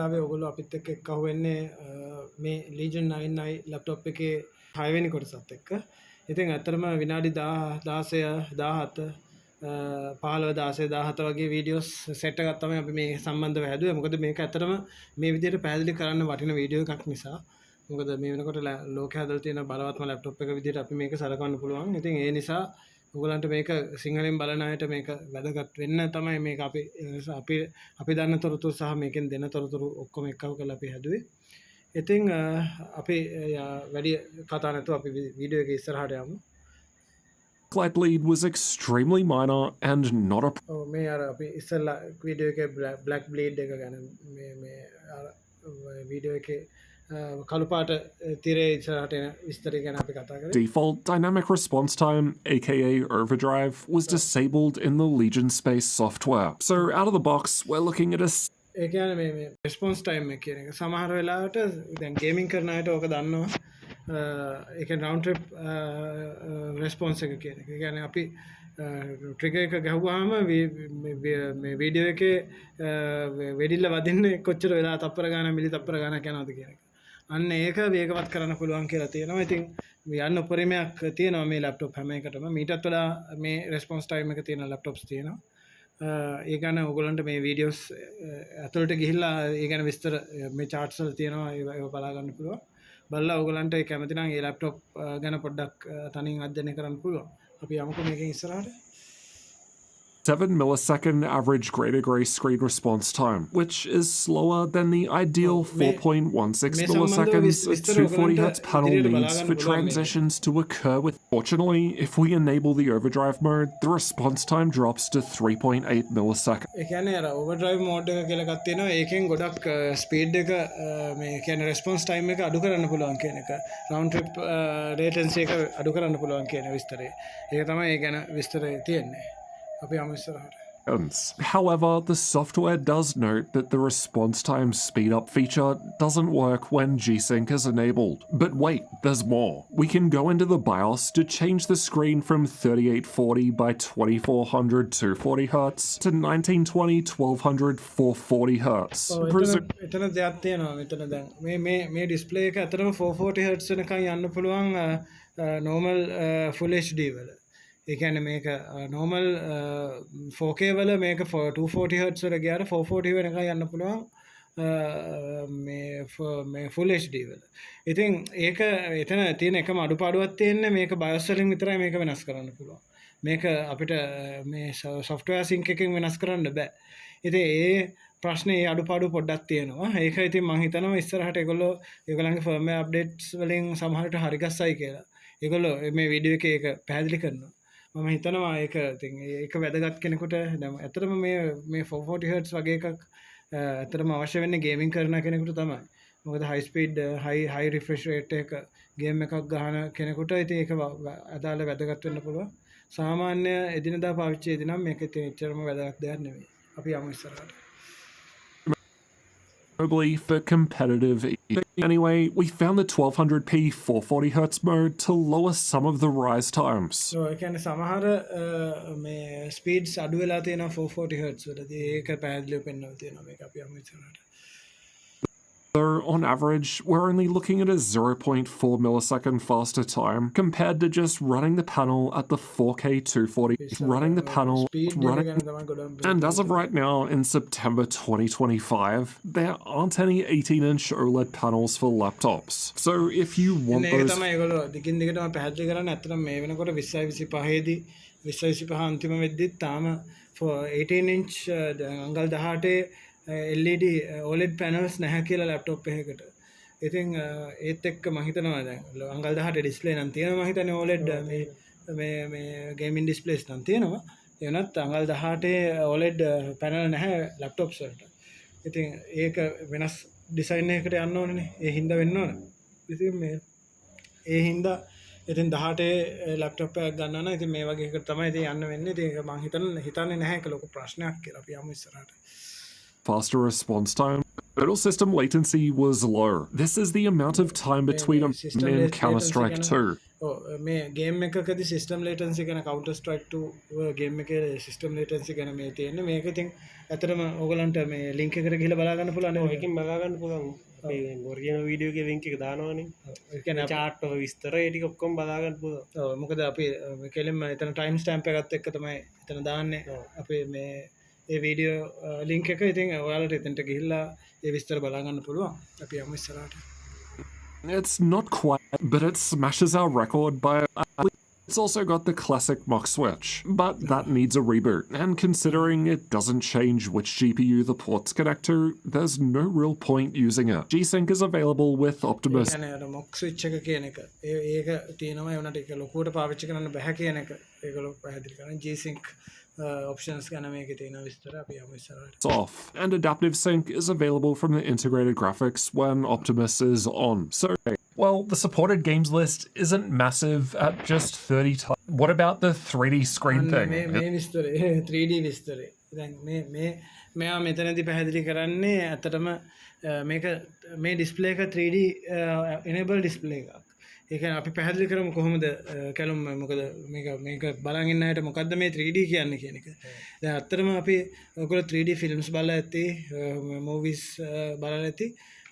වෙලාවේ ඔයගොල්ලෝ අපිත් එක්ක එක්කහුව වෙන්නේ මේ Legion 9i laptop එකේ 6 වෙනි කොටසත් එක්ක. ඉතින් ඇත්තටම විනාඩි 16 17 15 16 17 වගේ වීඩියෝස් සෙට් එකක් තමයි අපි මේ සම්බන්ධව හැදුවේ. මොකද මේක ඇත්තටම මේ විදිහට පැහැදිලි කරන්න වටින වීඩියෝ එකක් නිසා. මොකද මේ වෙනකොට ලෝකයේ හදලා තියෙන බලවත්ම ලැප්ටොප් එක විදිහට අපි මේක සලකන්න පුළුවන්. ඉතින් ඒ නිසා ඔයගලන්ට මේක සිංහලෙන් බලන අයට මේක වැදගත් වෙන්න තමයි මේක අපි දන්න තොරතුරු සහ මේකෙන් දෙන තොරතුරු ඔක්කොම එකව කරලා අපි හැදුවේ. ඉතින් අපි වැඩි කතා නැතුව අපි වීඩියෝ එක ඉස්සරහට යමු. Glide bleed was extremely minor and not a මේ අර අපි ඉස්සෙල්ලා වීඩියෝ එකේ black bleed එක ගැන මේ වීඩියෝ එකේ කළුපාට තිරේ ඉස්සරහට එන විස්තරය ගැන අපි කතා කරේ. Default dynamic response time, aka overdrive, was disabled in the Legion Space software. So out of the box, we're looking at a ඒ කියන්නේ මේ response time එක කියන එක සමහර වෙලාවට දැන් ගේමින් කරන අයට ඕක දන්නවා. ඒ කියන්නේ round trip response එක කියන එක. ඒ කියන්නේ අපි ට්‍රිගර් එක ගහුවාම මේ වීඩියෝ එකේ වෙඩිල්ල වදින්නේ කොච්චර වෙලා තප්පර ගානක් මිලි තප්පර ගානක් යනවද කියන එක. අන්න ඒක වේගවත් කරන්න පුළුවන් කියලා තියෙනවා. ඉතින් යන්න උපරිමයක් තියෙනවා මේ ලැප්ටොප් හැම එකටම. මීටත් වඩා මේ response time එක තියෙන ලැප්ටොප්ස් තියෙනවා. ඒ ගැන ඔයගොල්ලන්ට මේ වීඩියෝස් ඇතුළට ගිහිල්ලා ඒ ගැන විස්තර මේ charts වල තියෙනවා. ඒව බලා ගන්න පුළුවන්. බලලා ඔයගොල්ලන්ට කැමති නම් මේ ලැප්ටොප් ගැන පොඩ්ඩක් තනින් අධ්‍යයනය කරන්න පුළුවන්. අපි යමුකෝ මේකෙන් ඉස්සරහට. 7 millisecond average greater gray screen response time, which is slower than the ideal 4.16 milliseconds a 240Hz panel needs for transitions to occur with. Fortunately, if we enable the overdrive mode, the response time drops to 3.8 milliseconds. ඒ කියන්නේ අර overdrive mode එක කියලා එකක් තියෙනවා. ඒකෙන් ගොඩක් speed එක මේ කියන්නේ response time එක අඩු කරන්න පුළුවන් කියන එක. round trip latency එක අඩු කරන්න පුළුවන් කියන විස්තරය. ඒක තමයි ඒ ගැන විස්තරය තියෙන්නේ. However, the software does note that the response time speedup feature doesn't work when G-Sync is enabled. But wait, there's more. We can go into the BIOS to change the screen from 3840 by 2400 240Hz to 1920 1200 440Hz. එතන දෙයක් තියෙනවා මෙතන දැන් මේ display එක අතරම 440Hz වෙනකන් යන්න පුළුවන් normal full HD වල. ඒ කියන්නේ මේක normal 4K වල මේක 240Hz වල ගියාට 440 වෙනකන් යන්න පුළුවන් මේ full HD වල. ඉතින් ඒක එතන තියෙන එකම අඩුපාඩුවක් තියෙන්නේ මේක BIOS වලින් විතරයි මේක වෙනස් කරන්න පුළුවන්. මේක අපිට මේ software sync එකෙන් වෙනස් කරන්න බෑ. ඉතින් ඒ ප්‍රශ්නේ අඩුපාඩු පොඩ්ඩක් තියෙනවා. ඒක ඉතින් මම හිතනවා ඉස්සරහට ඒගොල්ලන්ගේ firmware updates වලින් සමහරට හරි ගස්සයි කියලා. ඒගොල්ලෝ මේ වීඩියෝ එකේ ඒක පැහැදිලි කරනවා. මම හිතනවා ඒක ඉතින් ඒක වැදගත් කෙනෙකුට දැන් ඇත්තටම මේ 440Hz වගේ එකක් ඇත්තටම අවශ්‍ය වෙන්නේ ගේමින් කරන කෙනෙකුට තමයි. මොකද high speed high refresh rate එක ගේම් එකක් ගහන කෙනෙකුට ඉතින් ඒක අදාළ වැදගත් වෙන්න පුළුවන්. සාමාන්‍ය එදිනදා පාවිච්චියේදී නම් මේක ඉතින් එච්චරම වැදගත් දෙයක් නෙවෙයි. අපි යමු ඉස්සරහට. Probably for competitive. Anyway, we found the 1200p 440Hz mode to lower some of the rise times. So I can සමහර මේ speeds අඩු වෙලා තියෙනවා 440Hz වලදී. ඒක පැහැදිලිව පෙන්වලා තියෙනවා මේක අපි යමු ඉස්සරහට. So on average, we're only looking at a 0.4 millisecond faster time compared to just running the panel at the 4K 240, running the panel, and as of right now in September 2025, there aren't any 18-inch OLED panels for laptops. So if you want those... for 18-inch LED OLED panels නැහැ කියලා laptop එකකට. ඉතින් ඒත් එක්ක මම හිතනවා දැන් අඟල් 18 display නම් තියෙනවා මම හිතන්නේ OLED මේ gaming displays නම් තියෙනවා. ඒ වුණත් අඟල් 18 OLED panel නැහැ laptops වලට. ඉතින් ඒක වෙනස් design එකකට යන්න ඕනනේ. ඒ හින්දා වෙන්න ඕන. ඉතින් ඒ හින්දා ඉතින් 18 laptop එකක් ගන්නවා නම් ඉතින් මේ වගේ එකකට තමයි ඉතින් යන්න වෙන්නේ. ඉතින් ඒක මම හිතන්නේ නැහැ ඒක ලොකු ප්‍රශ්නයක් කියලා. අපි යමු ඉස්සරහට. Faster response time. Total system latency was low. This is the amount of time between a system in latency Counter-Strike ගැන 2. මේ ගේම් එකකදී සිස්ටම් ලේටන්සි ගැන Counter Strike 2 ගේම් එකේ සිස්ටම් ලේටන්සි ගැන මේ තියෙන්නේ මේක ඉතින් ඇත්තටම ඕගලන්ට මේ ලින්ක් එකට ගිහලා බලා ගන්න පුළුවන් නේද ඒකෙන් බලා ගන්න පුළුවන් මේ ඔරිජිනල් වීඩියෝ එකේ ලින්ක් එක දානවනේ ඒ කියන්නේ චාට් වල විස්තර ඒ ටික ඔක්කොම බලා ගන්න පුළුවන් ඔව් මොකද අපි කෙලින්ම එතන ටයිම් ස්ටැම්ප් එකත් එක්ක තමයි එතන දාන්නේ අපේ මේ ඒ වීඩියෝ ලින්ක් එක ඉතින් ඔයාලට එතනට ගිහිල්ලා ඒ විස්තර බලා ගන්න පුළුවන් අපි යමු ඉස්සරහට It's not quite, but it smashes our record by. It's also got the classic Mach switch, but that needs a reboot. And considering it doesn't change which GPU the ports connect to, there's no real point using it. G-Sync is available with Optimus. Mock switch එක කියන එක ඒක තියෙනවා ඒ වුණාට ඒක ලොකුවට පාවිච්චි කරන්න බෑ කියන එක ඒගොල්ලෝ පැහැදිලි කරනවා G-Sync options ගැන මේකේ තියෙන විස්තර අපි යමු ඉස්සරහට Off, and Adaptive Sync is available from the integrated graphics when Optimus is on. So, well, the supported games list isn't massive at just 30 times. What about the 3D screen thing? මේ විස්තරේ 3D විස්තරේ දැන් මෙයා මෙතනදී පැහැදිලි කරන්නේ ඇත්තටම මේක මේ ඩිස්ප්ලේ එක 3D enable display එකක් ඒ කියන්නේ අපි පැහැදිලි කරමු කොහොමද කැලුම් මොකද මේක බලන් ඉන්න අයට මොකද්ද මේ 3D කියන්නේ කියන එක. දැන් ඇත්තටම අපි ඔයගොල්ලෝ 3D ෆිල්ම්ස් බලලා ඇති මූවිස් බලලා ඇති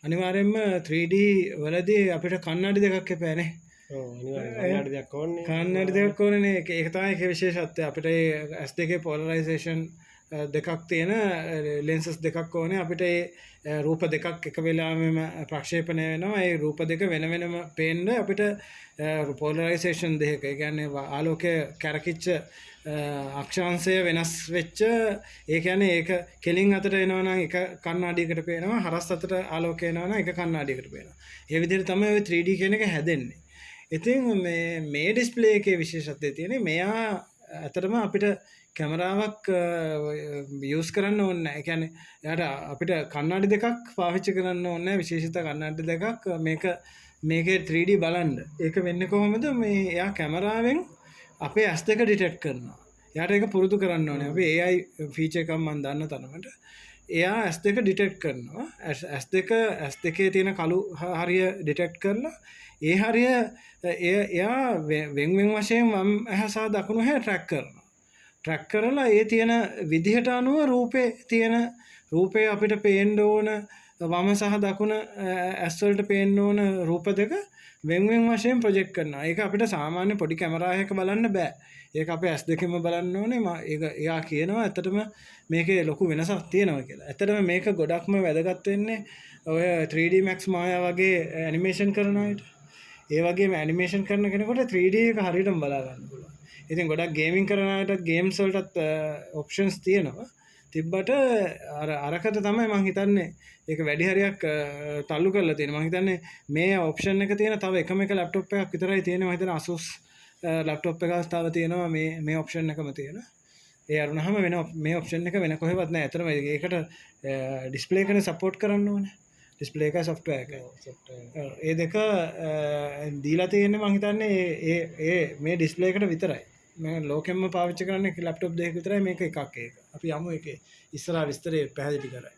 අනිවාර්යයෙන්ම 3D වලදී අපිට කන්නඩි දෙකක් එපානේ. ඔව් අනිවාර්යයෙන් කන්නඩි දෙකක් ඕනේ. කන්නඩි දෙකක් ඕනේ. ඒක තමයි ඒකේ විශේෂත්වය. අපිට ඒ S2 polarization දෙකක් තියෙන lenses දෙකක් ඕනේ. අපිට ඒ රූප දෙකක් එක වෙලාවෙම ප්‍රක්ෂේපණය වෙනවා. ඒ රූප දෙක වෙන වෙනම පේන්න අපිට polarization දෙකක. ඒ කියන්නේ ආලෝකය කැරකිච්ච අක්ෂාංශය වෙනස් වෙච්ච ඒ කියන්නේ ඒක කෙලින් අතට එනවා නම් එක කණ්ණාඩියකට පේනවා. හරස් අතට ආලෝකය එනවා නම් එක කණ්ණාඩියකට පේනවා. ඒ විදිහට තමයි ওই 3D කියන එක හැදෙන්නේ. ඉතින් මේ ඩිස්ප්ලේ එකේ විශේෂත්වය තියෙන්නේ මෙයා ඇත්තටම අපිට කැමරාවක් යූස් කරන්න ඕනේ නැහැ. ඒ කියන්නේ එයාට අපිට කණ්ණාඩි දෙකක් පාවිච්චි කරන්න ඕනේ නැහැ. විශේෂිත කණ්ණාඩි දෙකක් මේකේ 3D බලන්න. ඒක වෙන්නේ කොහොමද? මේ එයා කැමරාවෙන් අපේ S2 ඩිටෙක්ට් කරනවා. එයාට ඒක පුරුදු කරන්න ඕනේ. අපි AI ෆීචර් එකක් මම දන්න තරමට. එයා S2 ඩිටෙක්ට් කරනවා. S2 තියෙන කළු හරිය ඩිටෙක්ට් කරලා ඒ හරිය එයා වෙන් වශයෙන් වම් ඇහැ සහ දකුණු ඇහැ ට්‍රැක් කරනවා. ට්‍රැක් කරලා ඒ තියෙන විදිහට අනුව රූපේ අපිට පේන්න ඕන වම සහ දකුණ ඇස් වලට පේන්න ඕන රූප දෙක වෙන් වශයෙන් ප්‍රොජෙක්ට් කරනවා. ඒක අපිට සාමාන්‍ය පොඩි කැමරා එකක බලන්න බෑ. ඒක අපේ ඇස් දෙකෙන්ම බලන්න ඕනේ. ඒක එයා කියනවා ඇත්තටම මේකේ ලොකු වෙනසක් තියෙනවා කියලා. ඇත්තටම මේක ගොඩක්ම වැදගත් වෙන්නේ ඔය 3D Max Maya වගේ ඇනිමේෂන් කරන අයට. ඒ වගේම ඇනිමේෂන් කරන කෙනෙකුට 3D එක හරියටම බලා ගන්න පුළුවන්. ඉතින් ගොඩක් ගේමින් කරන අයටත් ගේම්ස් වලටත් ඔප්ෂන්ස් තියෙනවා. තිබ්බට අරකට තමයි මම හිතන්නේ ඒක වැඩි හරියක් තල්ලු කරලා තියෙනවා. මම හිතන්නේ මේ ඔප්ෂන් එක තියෙන තව එකම එක ලැප්ටොප් එකක් විතරයි තියෙනවා. මම හිතන්නේ Asus ලැප්ටොප් එකක් තව තියෙනවා මේ ඔප්ෂන් එකම තියෙනවා. ඒ අරුණාම වෙන මේ ඔප්ෂන් එක වෙන කොහෙවත් නැහැ. අතරම ඒකට ඩිස්ප්ලේ එකනේ සපෝට් කරන්න ඕනේ. ඩිස්ප්ලේ එක සොෆ්ට්වෙයාර් එක. ඒ දෙක දීලා තියෙන්නේ මම හිතන්නේ ඒ මේ ඩිස්ප්ලේ එකට විතරයි. මේ ලෝකෙම්ම පාවිච්චි කරන්නේ ලැප්ටොප් දෙකක් විතරයි මේක එකක් ඒක. අපි යමු ඒකේ ඉස්සරහා විස්තරේ පැහැදිලි කරයි.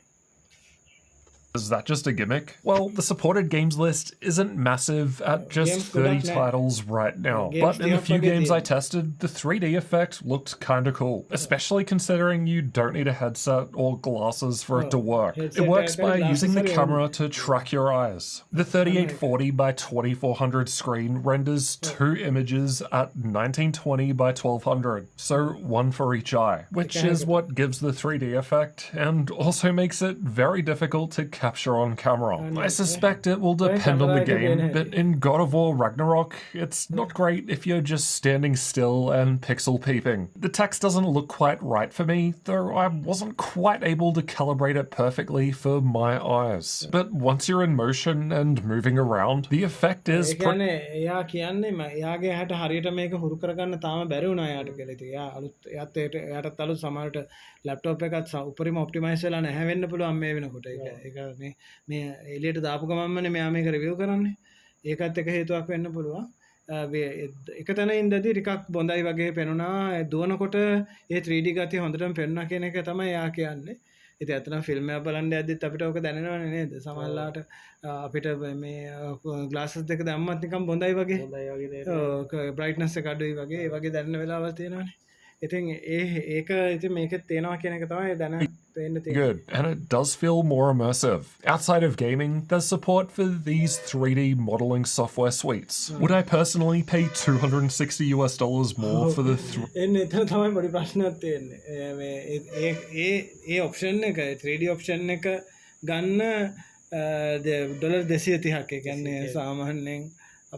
Is that just a gimmick? Well, the supported games list isn't massive at just 30 titles right now, but in the few games I tested, the 3D effect looked kinda cool, especially considering you don't need a headset or glasses for it to work. It works by using the camera to track your eyes. The 3840 by 2400 screen renders 2 images at 1920 by 1200, so one for each eye, which is what gives the 3D effect and also makes it very difficult to capture on camera. I suspect it will depend on the game, but in God of War Ragnarok, it's not great if you're just standing still and pixel peeping. The text doesn't look quite right for me, though I wasn't quite able to calibrate it perfectly for my eyes. But once you're in motion and moving around, the effect is එයා කියන්නේ එයාගේ හැට හරියට මේක හුරු කරගන්න තාම බැරි වුණා එයාට කියලා. ඉතින් එයාටත් අලුත් සමහරට ලැප්ටොප් එකත් උපරිම ඔප්ටිමයිස් වෙලා නැහැ වෙන්න පුළුවන් මේ වෙනකොට. ඒක මේ එලියට දාපු ගමන්මනේ මෙයා මේක රිවිව් කරන්නේ. ඒකත් එක හේතුවක් වෙන්න පුළුවන්. එක තැන ඉඳදී ටිකක් බොඳයි වගේ පෙනුණා. දුවනකොට ඒ 3D ගතිය හොඳටම පෙනුණා කියන එක තමයි එයා කියන්නේ. ඉතින් අතන ෆිල්ම් එක බලන්න යද්දිත් අපිට ඔක දැනෙනවනේ නේද සමහරලාට අපිට මේ ග්ලාසස් දෙක දැම්මත් නිකන් බොඳයි වගේ හොඳයි වගේ තේරෙනවා. බ්‍රයිට්නස් එක අඩුයි වගේ ඒ වගේ දැනෙන වෙලාවල් තියෙනවනේ ඉතින් ඒක ඉතින් මේකෙත් තියෙනවා කියන එක තමයි දැන පේන්න තියෙන්නේ Good, and it does feel more immersive. Outside of gaming, there's support for these 3D modeling software suites. Would I personally pay $260 more for the එන්න එතන තමයි පොඩි ප්‍රශ්නයක් තියෙන්නේ මේ ඒ ඔප්ෂන් එක 3D ඔප්ෂන් එක ගන්න ඩොලර් 230ක් ඒ කියන්නේ සාමාන්‍යයෙන්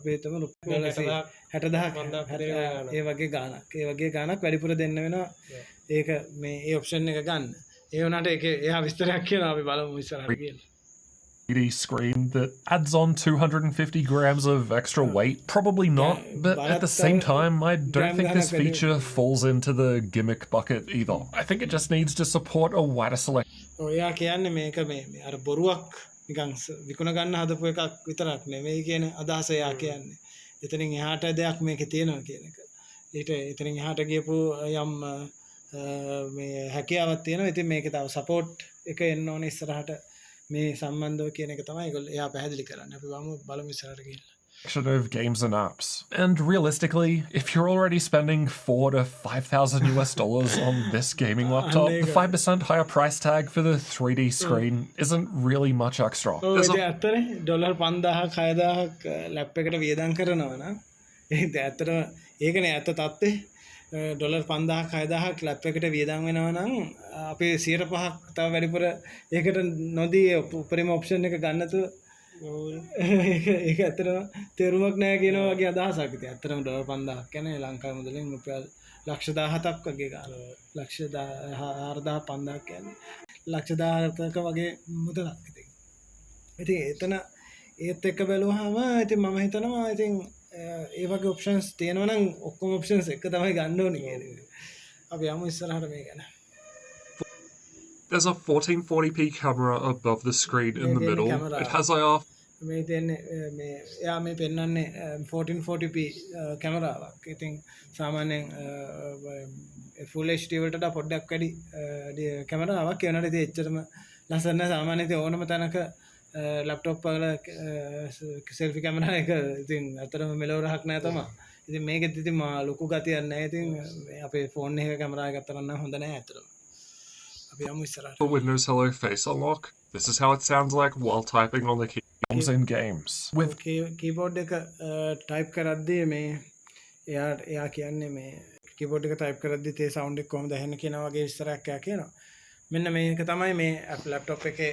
අපි හිතමු ඩොලර් 60,000 ඒ වගේ ගාණක් වැඩිපුර දෙන්න වෙනවා ඒක මේ ඒ ඔප්ෂන් එක ගන්න ඒ වුණාට ඒක එහා විස්තරයක් කියනවා අපි බලමු ඉස්සරහට කියලා 3D screen that adds on 250 grams of extra weight? Probably not, but at the same time, I don't think this feature falls into the gimmick bucket either. I think it just needs to support a wider selection. ඔයා කියන්නේ මේක මේ අර බොරුවක් නිකන් විකුණ ගන්න හදපු එකක් විතරක් නෙමෙයි කියන අදහස එයා කියන්නේ. එතනින් එහාට දෙයක් මේකේ තියෙනවා කියන එක. එතනින් එහාට ගියපු යම් මේ හැකියාවක් තියෙනවා. ඉතින් මේකේ තව සපෝට් එක එන්න ඕනේ ඉස්සරහට මේ සම්බන්ධව කියන එක තමයි ඒගොල්ලෝ එයා පැහැදිලි කරන්නේ. අපි බලමු ඉස්සරහට ගිහිල්ලා. Of games and apps. And realistically, if you're already spending $4,000 to $5,000 on this gaming laptop, the 5% higher price tag for the 3D screen isn't really much extra. ඉතින් ඇත්තනේ ඩොලර් 5,000ක් 6,000ක් ලැප් එකට වියදම් කරනවා නම් ඒක ඇත්තටම ඒකනේ ඇත්ත තත්ත්වේ ඩොලර් 5,000ක් 6,000ක් ලැප් එකට වියදම් වෙනවා නම් අපි 105ක් තව වැඩිපුර ඒකට නොදී උපරිම ඔප්ෂන් එක ගන්නතු ඒක ඇත්තටම තේරුමක් නැහැ කියනවා වගේ අදහසක් ඉතින් ඇත්තටම ඩොලර් 5,000ක් කියන්නේ ලංකාවේ මුදලින් රුපියල් 17,000ක් වගේ ගානවා 4,000 5,000ක් කියන්නේ 10,000ක වගේ මුදලක් ඉතින් එතන ඒත් එක්ක බැලුවාම ඉතින් මම හිතනවා ඉතින් ඒ වගේ ඔප්ෂන්ස් තියෙනවා නම් ඔක්කොම ඔප්ෂන්ස් එක තමයි ගන්න ඕනේ කියන එක. අපි යමු ඉස්සරහට මේ ගැන. There's a 1440p camera above the screen in the middle. It has IR. මේ තියෙන්නේ මේ එයා මේ පෙන්වන්නේ 1440p කැමරාවක්. ඉතින් සාමාන්‍යයෙන් full HD වලට වඩා පොඩ්ඩක් වැඩි කැමරාවක්. ඒ වුණාට ඉතින් එච්චරම ලස්සන නැහැ. සාමාන්‍යයෙන් ඉතින් ඕනම තැනක ලැප්ටොප් වල සෙල්ෆි කැමරා එක ඉතින් අතරම මෙලවරක් නැහැ තමයි. ඉතින් මේකෙත් ඉතින් ලොකු ගතියක් නැහැ. ඉතින් අපේ ෆෝන් එකක කැමරා එක අතරම නම් හොඳ නැහැ අතරම. අපි යමු ඉස්සරහට. For Windows Hello Face Unlock. This is how it sounds like while typing on the keyboards in games. With keyboard එක type කරද්දී මේ එයා කියන්නේ මේ keyboard එක type කරද්දී තේ sound එක කොහොමද ඇහෙන්නේ කියන වගේ විස්තරයක් එයා කියනවා. මෙන්න මේක තමයි මේ laptop එකේ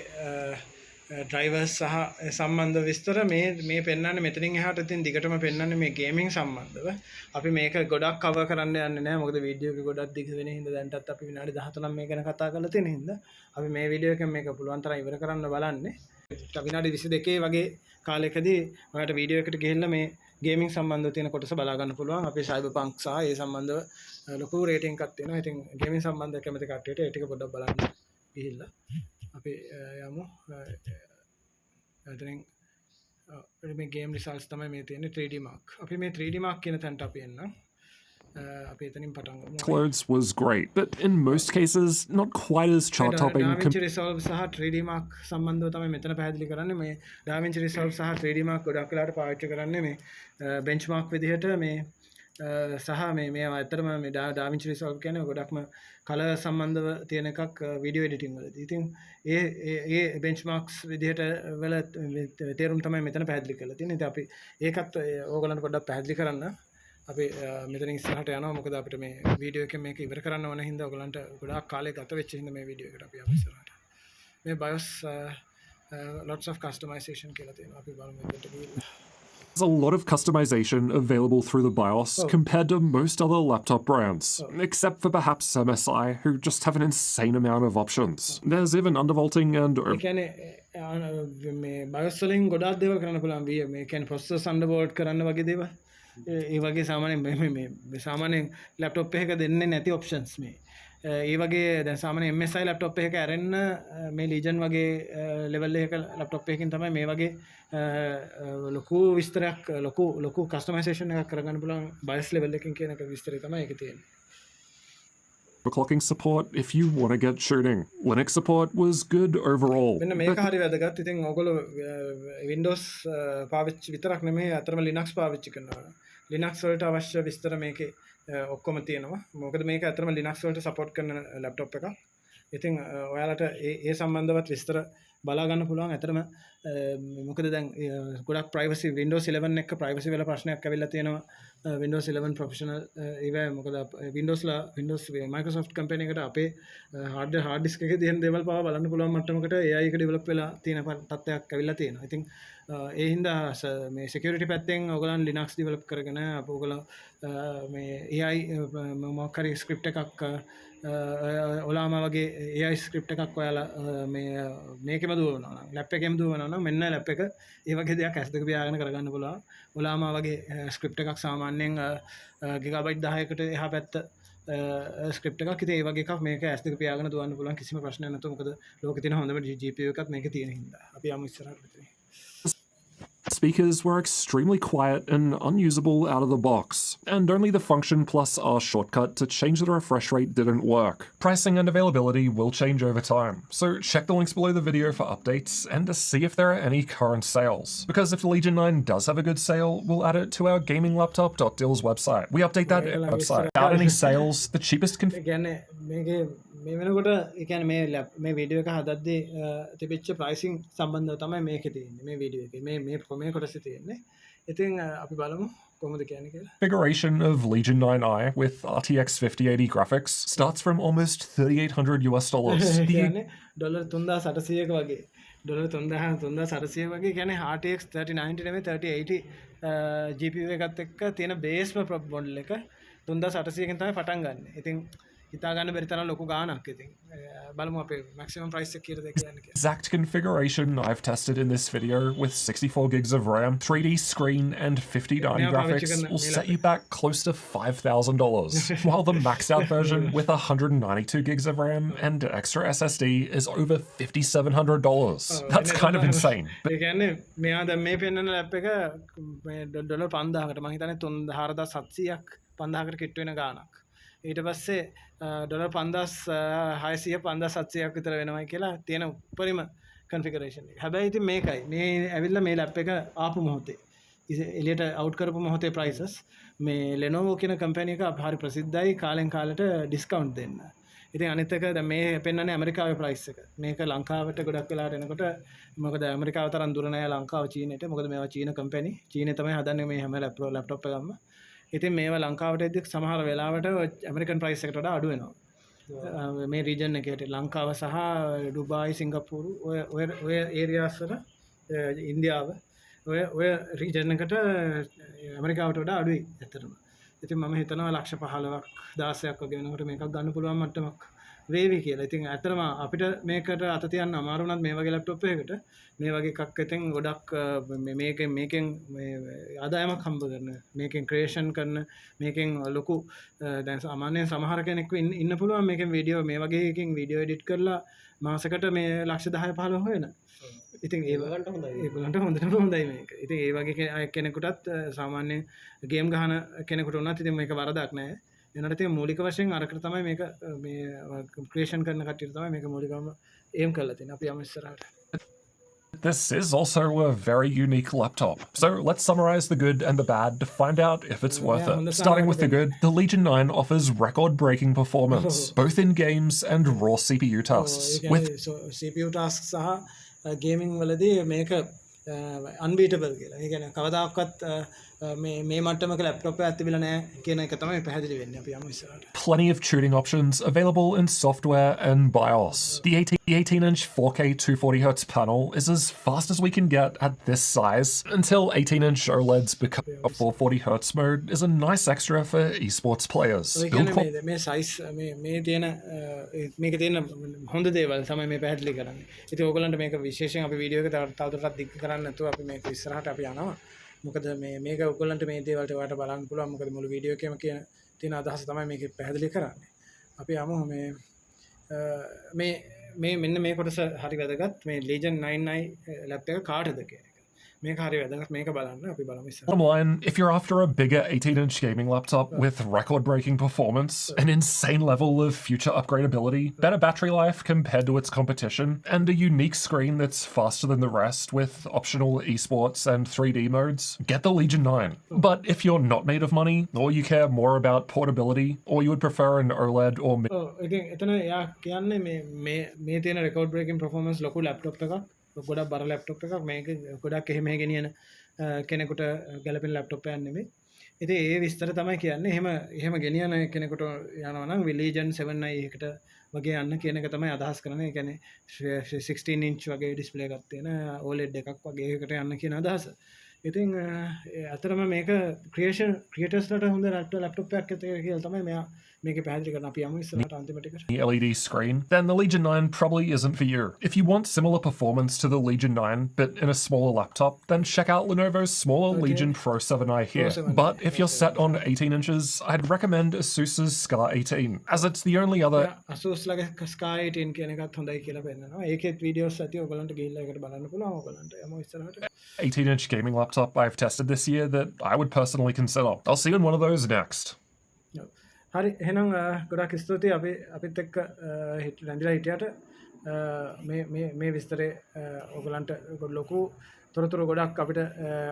drivers සහ සම්බන්ධ විස්තර මේ පෙන්වන්නේ මෙතනින් එහාට ඉතින් දිගටම පෙන්වන්නේ මේ ගේමින් සම්බන්ධව. අපි මේක ගොඩක් cover කරන්න යන්නේ නැහැ. මොකද වීඩියෝ එක ගොඩක් දිග වෙන හින්දා දැන්ටත් අපි විනාඩි 13ක් මේ ගැන කතා කරලා තියෙන හින්දා අපි මේ වීඩියෝ එකෙන් මේක පුළුවන් තරම් ඉවර කරන්න බලන්නේ. විනාඩි 22 වගේ කාලයකදී ඔයාලට වීඩියෝ එකට ගිහිල්ලා මේ ගේමින් සම්බන්ධව තියෙන කොටස බලා ගන්න පුළුවන්. අපි Cyberpunk සහ ඒ සම්බන්ධව ලොකු රේටින් එකක් තියෙනවා. ඉතින් ගේමින් සම්බන්ධව කැමති කට්ටියට ඒ ටික පොඩ්ඩක් බලන්න ගිහිල්ලා අපි යමු. එතනින් මේ ගේම් රිසල්ට්ස් තමයි මේ තියෙන්නේ 3D mark. අපි මේ 3D mark කියන තැනට අපි එන්න. අපි එතනින් පටන් ගමු. clothes was great, but in most cases, not quite as chart-topping. DaVinci Resolve සහ 3D mark සම්බන්ධව තමයි මෙතන පැහැදිලි කරන්නේ. මේ DaVinci Resolve සහ 3D mark ගොඩක් වෙලාවට පාවිච්චි කරන්නේ මේ benchmark විදිහට මේ සහ මේ ඇත්තටම මේ DaVinci Resolve කියන්නේ ගොඩක්ම කලර් සම්බන්ධව තියෙන එකක් වීඩියෝ එඩිටින් වලදී. ඉතින් ඒ benchmarks විදිහට වල තේරුම් තමයි මෙතන පැහැදිලි කරලා තියෙන්නේ. ඉතින් අපි ඒකත් ඕගලන්ට පොඩ්ඩක් පැහැදිලි කරන්න. අපි මෙතනින් ඉස්සරහට යනවා. මොකද අපිට මේ වීඩියෝ එකෙන් මේක ඉවර කරන්න ඕන හින්දා ඔයගලන්ට ගොඩාක් කාලයක් ගත වෙච්ච හින්දා මේ වීඩියෝ එකට අපි යමු ඉස්සරහට. මේ BIOS lots of customization කියලා තියෙනවා. අපි බලමු එකට ගිහිල්ලා. There's a lot of customization available through the BIOS compared to most other laptop brands, except for perhaps MSI, who just have an insane amount of options. There's even undervolting and ඒ කියන්නේ මේ BIOS වලින් ගොඩාක් දේවල් කරන්න පුළුවන්. මේ කියන්නේ processor undervolt කරන්න වගේ දේවල්. ඒ වගේ සාමාන්‍යයෙන් මේ සාමාන්‍යයෙන් ලැප්ටොප් එකක දෙන්නේ නැති ඔප්ෂන්ස් මේ. ඒ වගේ දැන් සාමාන්‍ය MSI ලැප්ටොප් එකක ඇරෙන්න මේ Legion වගේ ලෙවල් එකක ලැප්ටොප් එකකින් තමයි මේ වගේ ලොකු විස්තරයක් ලොකු කස්ටමයිසේෂන් එකක් කරගන්න පුළුවන් BIOS ලෙවල් එකකින් කියන එක විස්තරය තමයි ඒකේ තියෙන්නේ. overclocking support if you want to get shooting. Linux support was good overall. මෙන්න මේක හරි වැදගත්. ඉතින් ඔයගොල්ලෝ Windows පාවිච්චි විතරක් නෙමෙයි අතරම Linux පාවිච්චි කරනවා. Linux වලට අවශ්‍ය විස්තර මේකේ ඔක්කොම තියෙනවා. මොකද මේක අතරම Linux වලට support කරන laptop එකක්. ඉතින් ඔයාලට ඒ සම්බන්ධවත් විස්තර බලා ගන්න පුළුවන්. අතරම මොකද දැන් ගොඩක් privacy Windows 11 එක privacy වල ප්‍රශ්නයක් ඇවිල්ලා තියෙනවා. Windows 11 professional ඒවා මොකද Windows Microsoft company එකට අපේ hard disk එකේ තියෙන දේවල් පවා බලන්න පුළුවන් මට්ටමකට AI එක develop වෙලා තියෙන තත්ත්වයක් ඇවිල්ලා තියෙනවා. ඉතින් ඒ හින්දා මේ security පැත්තෙන් ඔයගොල්ලන් Linux develop කරගෙන ඔයගොල්ලෝ මේ AI මොකක් හරි script එකක් ඔලාම වගේ AI script එකක් ඔයාලා මේකෙම දුවනවා නම් ලැප් එකෙම දුවනවා නම් මෙන්න ලැප් එක ඒ වගේ දෙයක් ඇස් දෙක පියාගෙන කරගන්න පුළුවන්. ඔලාම වගේ ස්ක්‍රිප්ට් එකක් සාමාන්‍යයෙන් ගිගාබයිට් 10කට එහා පැත්ත ස්ක්‍රිප්ට් එකක්. ඉතින් ඒ වගේ එකක් මේක ඇස් දෙක පියාගෙන දුවන්න පුළුවන් කිසිම ප්‍රශ්නයක් නැතුව. මොකද ලෝකේ තියෙන හොඳම GPU එකක් මේකේ තියෙන හින්දා. අපි යමු ඉස්සරහට මෙතන. Speakers were extremely quiet and unusable out of the box, and only the Function plus R shortcut to change the refresh rate didn't work. Pricing and availability will change over time, so check the links below the video for updates and to see if there are any current sales. Because if the Legion 9 does have a good sale, we'll add it to our gaminglaptop.deal's website. We update that website. Without any sales, the cheapest මේ වෙනකොට ඒ කියන්නේ මේ video එක හදද්දී තිබිච්ච pricing සම්බන්ධව තමයි මේකේ තියෙන්නේ මේ වීඩියෝ එකේ මේ කොටසේ තියෙන්නේ. ඉතින් අපි බලමු කොහොමද කියන්නේ කියලා. Configuration of Legion 9i with RTX 5080 graphics starts from almost $3,800. කියන්නේ ඩොලර් 3800ක වගේ. ඩොලර් 3800 වගේ කියන්නේ RTX 3090 නෙමෙයි 3080 GPU එකත් එක්ක තියෙන බේස්ම මොඩල් එක 3800කින් තමයි පටන් ගන්න. ඉතින් හිතා ගන්න බැරි තරම් ලොකු ගාණක්. ඉතින් බලමු අපේ maximum price එක කීයද කියන්නේ. Exact configuration I've tested in this video with 64 gigs of RAM, 3D screen and 5090 graphics will set you back close to $5,000, while the maxed out version with 192 gigs of RAM and extra SSD is over $5,700. That's kind of insane. ඒ කියන්නේ මෙයා දැන් මේ පෙන්නන lap එක මේ dollar 5000කට මම හිතන්නේ 4700ක් 5000කට කිට් වෙන ගාණක්. ඊට පස්සේ ඩොලර් 5600 5700ක් විතර වෙනවයි කියලා තියෙන උපරිම කන්ෆිගරේෂන් එක. හැබැයි ඉතින් මේකයි මේ ඇවිල්ලා මේ ලැප් එක ආපු මොහොතේ එළියට අවුට් කරපු මොහොතේ prices මේ Lenovo කියන කම්පැනි එක හරි ප්‍රසිද්ධයි කාලෙන් කාලට ඩිස්කවුන්ට් දෙන්න. ඉතින් අනිත් එක දැන් මේ පෙන්නන්නේ ඇමරිකාවේ price එක. මේක ලංකාවට ගොඩක් වෙලාට එනකොට මොකද ඇමරිකාව තරම් දුර නෑ ලංකාව චීනෙට. මොකද මේවා චීන කම්පැනි. චීනේ තමයි හදන්නේ මේ හැම ලැප්ටොප් එකක්ම. ඉතින් මේවා ලංකාවට එද්දි සමහර වෙලාවට ඇමරිකන් ප්‍රයිස් එකට වඩා අඩු වෙනවා. මේ රීජන් එකේට ලංකාව සහ ඩුබායි සිංගප්පූරු ඔය ඒරියාස් වල ඉන්දියාව ඔය රීජන් එකට ඇමරිකාවට වඩා අඩුයි ඇත්තටම. ඉතින් මම හිතනවා ලක්ෂ 15ක් 16ක් වගේ වෙනකොට මේකක් ගන්න පුළුවන් මට්ටමක් වේවි කියලා. ඉතින් ඇත්තටම අපිට මේකට අත තියන්න අමාරු වුණත් මේ වගේ ලැප්ටොප් එකකට මේ වගේ එකක් ඉතින් ගොඩක් මේකෙන් ආදායමක් හම්බ කරන මේකෙන් ක්‍රියේෂන් කරන මේකෙන් ලොකු දැන් සාමාන්‍යයෙන් සමහර කෙනෙක් ඉන්න පුළුවන් මේකෙන් වීඩියෝ මේ වගේ එකකින් වීඩියෝ එඩිට් කරලා මාසෙකට මේ ලක්ෂ 10 15 හොයන. ඉතින් ඒගොල්ලන්ට හොඳටම හොඳයි මේක. ඉතින් ඒ වගේ කෙනෙකුටත් සාමාන්‍ය ගේම් ගහන කෙනෙකුට උනත් ඉතින් මේක වරදක් නෑ. එනට තියෙන මූලික වශයෙන් අරකට තමයි මේක මේ ක්‍රියේෂන් කරන කට්ටියට තමයි මේක මූලිකවම ඒම් කරලා තියෙන්නේ. අපි යමු ඉස්සරහට. This is also a very unique laptop. So let's summarize the good and the bad to find out if it's worth it. Starting with the good, the Legion 9 offers record-breaking performance, both in games and raw CPU tasks. With CPU tasks සහ gaming වලදී මේක unbeatable කියලා. ඒ කියන්නේ කවදාකවත් මේ මට්ටමක laptop එකක් තිබිලා නැහැ කියන එක තමයි පැහැදිලි වෙන්නේ. අපි යමු ඉස්සරහට. Plenty of tuning options available in software and BIOS. The 18-inch 4K 240Hz panel is as fast as we can get at this size until 18-inch OLEDs become a 440Hz mode is a nice extra for esports players. මේ size මේ තියෙන මේක තියෙන හොඳ දේවල් තමයි මේ පැහැදිලි කරන්නේ. ඉතින් ඕගොල්ලන්ට මේක විශේෂයෙන් අපි වීඩියෝ එක තවදුරටත් දිග් කරන්න නැතුව අපි මේක ඉස්සරහට අපි යනවා. මොකද මේක ඔයගොල්ලන්ට මේ දේවල්ට ඔයාලට බලන්න පුළුවන්. මොකද මුළු වීඩියෝ එකේම තියෙන අදහස තමයි මේක පැහැදිලි කරන්නේ. අපි යමු මේ මෙන්න මේ කොටස හරි වැදගත්. මේ Legion 9i ලැප් එක කාටද කියන එක. මේක හරි වැදගත් මේක බලන්න අපි බලමු ඉස්සරහට. Bottom line, if you're after a bigger 18-inch gaming laptop with record-breaking performance, an insane level of future upgradability, better battery life compared to its competition, and a unique screen that's faster than the rest with optional esports and 3D modes, get the Legion 9. But if you're not made of money, or you care more about portability, or you would prefer an OLED or ඉතින් එතන එයා කියන්නේ මේ තියෙන record breaking performance ලොකු laptop එකක් ගොඩක් බර ලැප්ටොප් එකක් මේක ගොඩක් එහෙම ගෙනියන කෙනෙකුට ගැලපෙන ලැප්ටොප් එකක් නෙමෙයි. ඉතින් ඒ විස්තර තමයි කියන්නේ. එහෙම ගෙනියන කෙනෙකුට යනවා නම් Legion 7i එකට වගේ යන්න කියන එක තමයි අදහස් කරන්නේ. ඒ කියන්නේ 16 inch වගේ ඩිස්ප්ලේ එකක් තියෙන OLED එකක් වගේ එකකට යන්න කියන අදහස. ඉතින් අතරම මේක ක්‍රියේටර්ස්ලට හොඳ ලැප්ටොප් එකක් කියලා තමයි මෙයා මේක පැහැදිලි කරන. අපි යමු ඉස්සරහට අන්තිමට එකට. LED screen, then the Legion 9 probably isn't for you. If you want similar performance to the Legion 9 but in a smaller laptop, then check out Lenovo's smaller Legion Pro 7i here. But if you're set on 18 inches, I'd recommend Asus's Scar 18, as it's the only other Asus ලගේ Scar 18 කියන එකත් හොඳයි කියලා පෙන්නනවා. ඒකෙත් videos ඇති ඔයගලන්ට ගිහිල්ලා ඒකට බලන්න පුළුවන්. ඔයගලන්ට යමු ඉස්සරහට. 18-inch gaming laptop I've tested this year that I would personally consider. I'll see you in one of those next. හරි එහෙනම් ගොඩක් ස්තුතියි අපිත් එක්ක රැඳිලා හිටියට මේ විස්තරේ ඔයගලන්ට ලොකු තොරතුරු ගොඩක් අපිට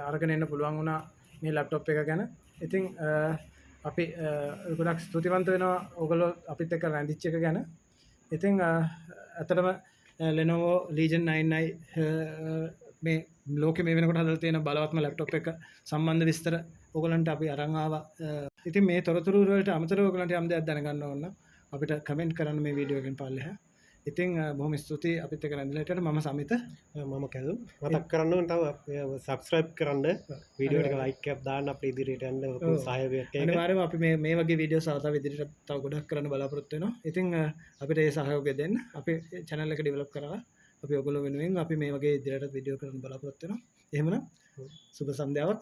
අරගෙන එන්න පුළුවන් වුණා මේ ලැප්ටොප් එක ගැන. ඉතින් අපි ගොඩක් ස්තුතිවන්ත වෙනවා ඔයගොල්ලෝ අපිත් එක්ක රැඳිච්ච එක ගැන. ඉතින් අතරම Lenovo Legion 9i මේ ලෝකෙ මේ වෙනකොට හදලා තියෙන බලවත්ම ලැප්ටොප් එක සම්බන්ධ විස්තර ඔයගලන්ට අපි අරන් ආවා. ඉතින් මේ තොරතුරු වලට අමතරව ඔයගලන්ට යම් දෙයක් දැනගන්න ඕන නම් අපිට කමෙන්ට් කරන්න මේ වීඩියෝ එකෙන් පල්ලෙහා. ඉතින් බොහොම ස්තුතියි අපිත් එක්ක රැඳිලා හිටියට. මම සමිත මම කැලුම් මතක් කරන්න ඕන තව සබ්ස්ක්‍රයිබ් කරන්න වීඩියෝ එක ලයික් එකක් දාන්න අපේ ඉදිරියට යන්න සහයෝගයක් ඒක අනිවාර්යයෙන්ම අපි මේ වගේ වීඩියෝ තව ඉදිරියට තව ගොඩක් කරන්න බලාපොරොත්තු වෙනවා. ඉතින් අපිට ඒ සහයෝගය දෙන්න. අපි channel එක develop කරලා අපි ඔයගොල්ලෝ වෙනුවෙන් අපි මේ වගේ ඉදිරියට වීඩියෝ කරන්න බලාපොරොත්තු වෙනවා. එහෙමනම් සුබ සන්ධ්‍යාවක්.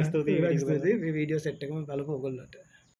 ස්තුතියි මේ වීඩියෝ සෙට් එකම බලපුව ඔයගොල්ලන්ට.